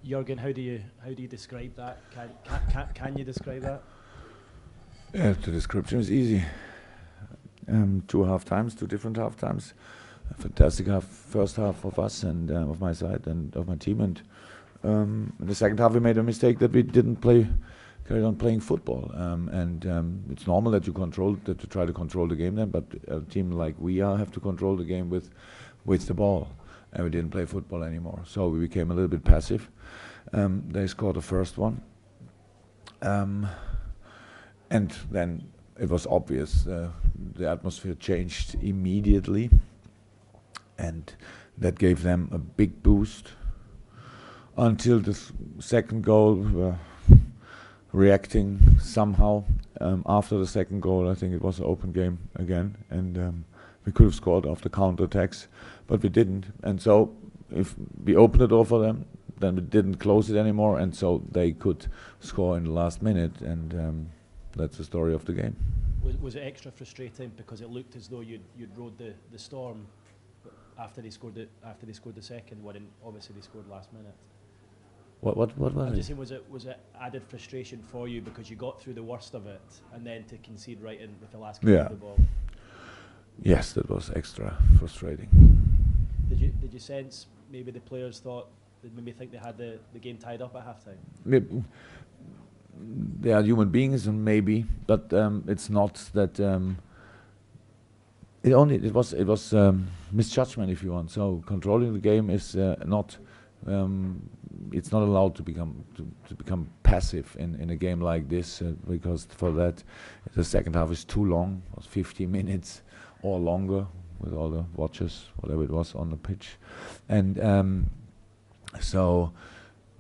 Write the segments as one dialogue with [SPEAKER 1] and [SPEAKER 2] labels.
[SPEAKER 1] Jurgen, how do you describe that? Can you describe that?
[SPEAKER 2] Yeah, the description is easy. Two half times, two different half times. A fantastic first half of us and of my side and of my team. And in the second half, we made a mistake that we didn't carry on playing football. It's normal that you try to control the game then, but a team like we are have to control the game with the ball. And we didn't play football anymore. So we became a little bit passive. They scored the first one. And then it was obvious. The atmosphere changed immediately. And that gave them a big boost. Until the second goal, we were reacting somehow. After the second goal, I think it was an open game again. And we could have scored after counter-attacks, but we didn't. And so if we opened the door for them, then we didn't close it anymore. And so they could score in the last minute. And that's the story of the game.
[SPEAKER 1] Was it extra frustrating because it looked as though you'd rode the storm after they scored the second one, and obviously they scored last minute?
[SPEAKER 2] What was
[SPEAKER 1] I'm
[SPEAKER 2] it?
[SPEAKER 1] just saying, was it added frustration for you because you got through the worst of it and then to concede right in with the last kick of the ball?
[SPEAKER 2] Yes, that was extra frustrating.
[SPEAKER 1] Did you sense maybe the players maybe think they had the game tied up at halftime?
[SPEAKER 2] They are human beings, and maybe, but it's not that. It was misjudgment, if you want. So controlling the game is not. It's not allowed to become passive in a game like this because for that the second half is too long. It was 50 minutes or longer with all the watches, whatever it was on the pitch, and so.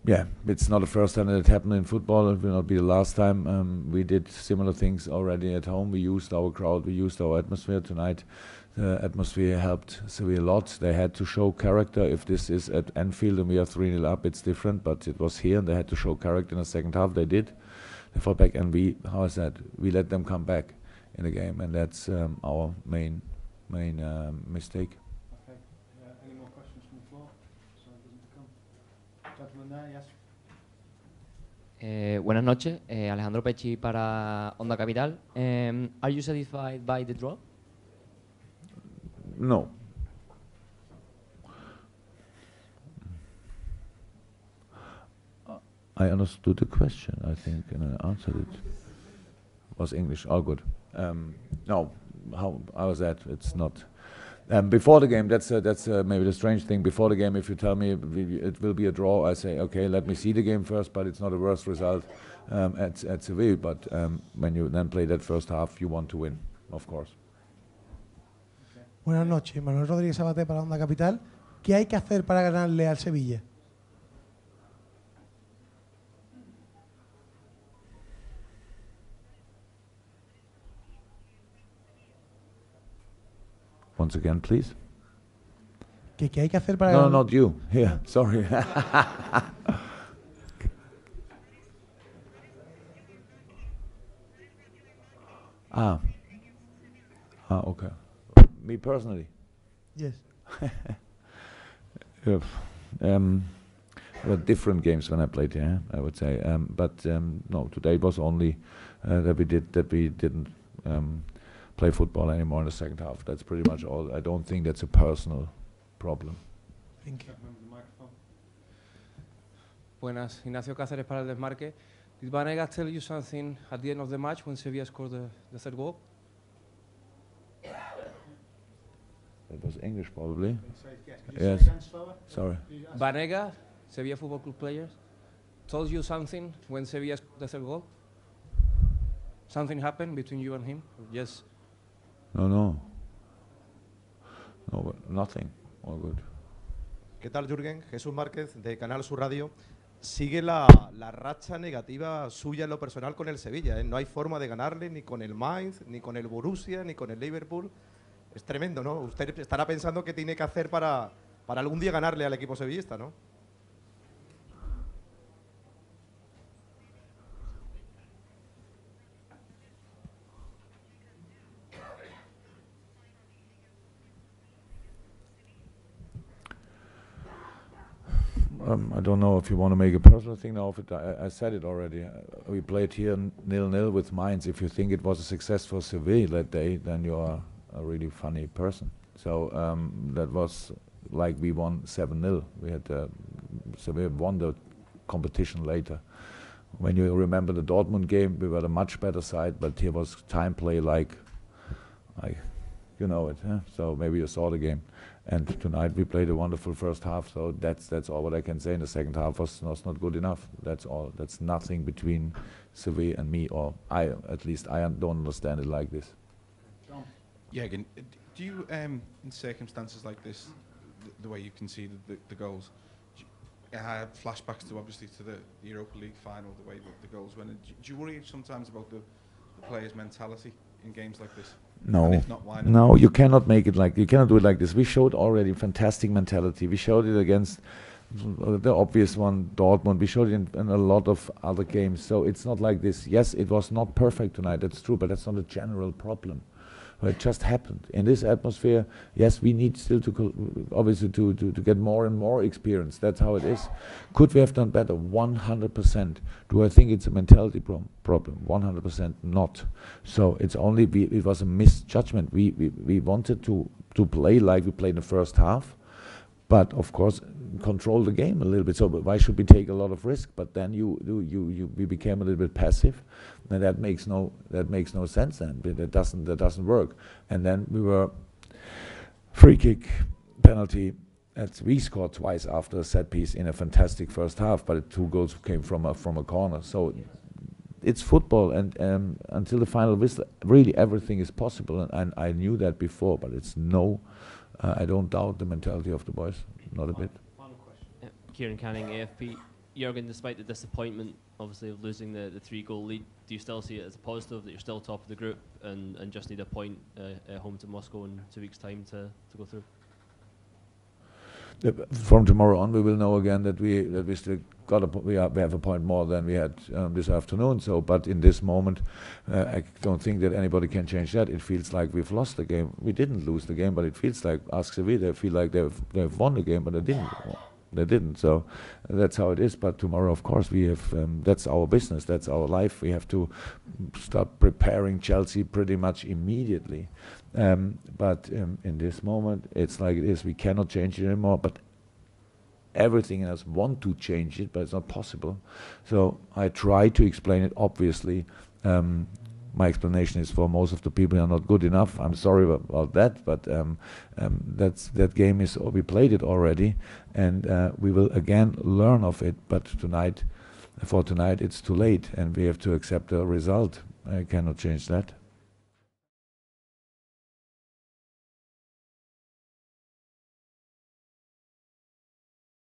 [SPEAKER 2] Yeah, it's not the first time that it happened in football. It will not be the last time. We did similar things already at home. We used our crowd, we used our atmosphere. Tonight, the atmosphere helped Sevilla a lot. They had to show character. If this is at Anfield and we are 3-0 up, it's different, but it was here and they had to show character in the second half. They did. They fought back and we let them come back in the game, and that's our main mistake.
[SPEAKER 3] Okay. Any more questions from the floor? So it doesn't come. Gentleman there, yes.
[SPEAKER 4] Buenas noches, Alejandro Pecci para Onda Capital. Are you satisfied by the draw?
[SPEAKER 2] No. I understood the question, I think, and I answered it. It was English, all good. No, how was that? It's not. Before the game, that's maybe the strange thing. Before the game, if you tell me it will be a draw, I say, okay, let me see the game first, but it's not a worse result at Sevilla. But when you then play that first half, you want to win, of course.
[SPEAKER 3] Okay. Buenas noches, Manuel Rodríguez Sabaté para Onda Capital. ¿Qué hay que hacer para ganarle al Sevilla?
[SPEAKER 2] Once again, please.
[SPEAKER 3] ¿Qué hay que hacer para
[SPEAKER 2] No, not you. Here, sorry. Okay. Me personally.
[SPEAKER 3] Yes.
[SPEAKER 2] There were different games when I played here, I would say. But no, today was only that we didn't play football anymore in the second half. That's pretty much all. I don't think that's a personal problem.
[SPEAKER 3] Thank you.
[SPEAKER 5] Buenas, Ignacio Cáceres para el Desmarque. Did Vanegas tell you something at the end of the match when Sevilla scored the third goal?
[SPEAKER 2] That was English, probably.
[SPEAKER 3] Yes.
[SPEAKER 2] Sorry.
[SPEAKER 5] Vanegas, Sevilla Football Club players, told you something when Sevilla scored the third goal? Something happened between you and him? Or just
[SPEAKER 2] No, nothing. All good.
[SPEAKER 6] ¿Qué tal, Jurgen? Jesús Márquez, de Canal Sur Radio. Sigue la racha negativa suya en lo personal con el Sevilla, ¿eh? No hay forma de ganarle ni con el Mainz, ni con el Borussia, ni con el Liverpool. Es tremendo, ¿no? Usted estará pensando qué tiene que hacer para algún día ganarle al equipo sevillista, ¿no?
[SPEAKER 2] I don't know if you want to make a personal thing now of it. I said it already. We played here 0-0 with Mainz. If you think it was a success for Sevilla that day, then you are a really funny person. So that was like we won 7-0. We had Sevilla won the competition later. When you remember the Dortmund game, we were a much better side, but here was time play like you know it. Huh? So maybe you saw the game. And tonight we played a wonderful first half. So that's all what I can say. In the second half was not good enough. That's all. That's nothing between Sevilla and me, or at least I don't understand it like this.
[SPEAKER 7] Jurgen, do you, in circumstances like this, the way you conceded the goals, I had flashbacks to obviously to the Europa League final, the way the goals went. Do you worry sometimes about the players' mentality in games like this?
[SPEAKER 2] No,
[SPEAKER 7] and if not, why not?
[SPEAKER 2] No, you cannot make it like, you cannot do it like this. We showed already fantastic mentality. We showed it against the obvious one, Dortmund. We showed it in a lot of other games. So it's not like this. Yes, it was not perfect tonight. That's true, but that's not a general problem. It just happened in this atmosphere. Yes, we need still to obviously to get more and more experience. That's how it is. Could we have done better? 100%. Do I think it's a mentality problem? 100% not. So it's only it was a misjudgment. We wanted to play like we played in the first half, but of course control the game a little bit. So why should we take a lot of risk? But then we became a little bit passive, and that makes no sense. Then that doesn't work. And then we were free kick, penalty. We scored twice after a set piece in a fantastic first half, but 2 goals came from a corner. So it's football, and until the final whistle, really everything is possible. And I knew that before, but it's I don't doubt the mentality of the boys, not a bit.
[SPEAKER 8] Kieran Canning, AFP. Jurgen, despite the disappointment, obviously, of losing the 3-goal lead, do you still see it as a positive that you're still top of the group and just need a point home to Moscow in 2 weeks' time to go through?
[SPEAKER 2] From tomorrow on, we will know again that we still got we have a point more than we had this afternoon. So, but in this moment, I don't think that anybody can change that. It feels like we've lost the game. We didn't lose the game, but it feels like ask Sevilla. They feel like they've won the game, but they didn't. They didn't. So that's how it is. But tomorrow, of course, we have. That's our business. That's our life. We have to start preparing Chelsea pretty much immediately. But in this moment, it's like it is. We cannot change it anymore. But everything else want to change it, but it's not possible. So I try to explain it. Obviously, my explanation is for most of the people are not good enough. I'm sorry about that, but that game is. We played it already, and we will again learn of it. But for tonight, it's too late, and we have to accept the result. I cannot change that.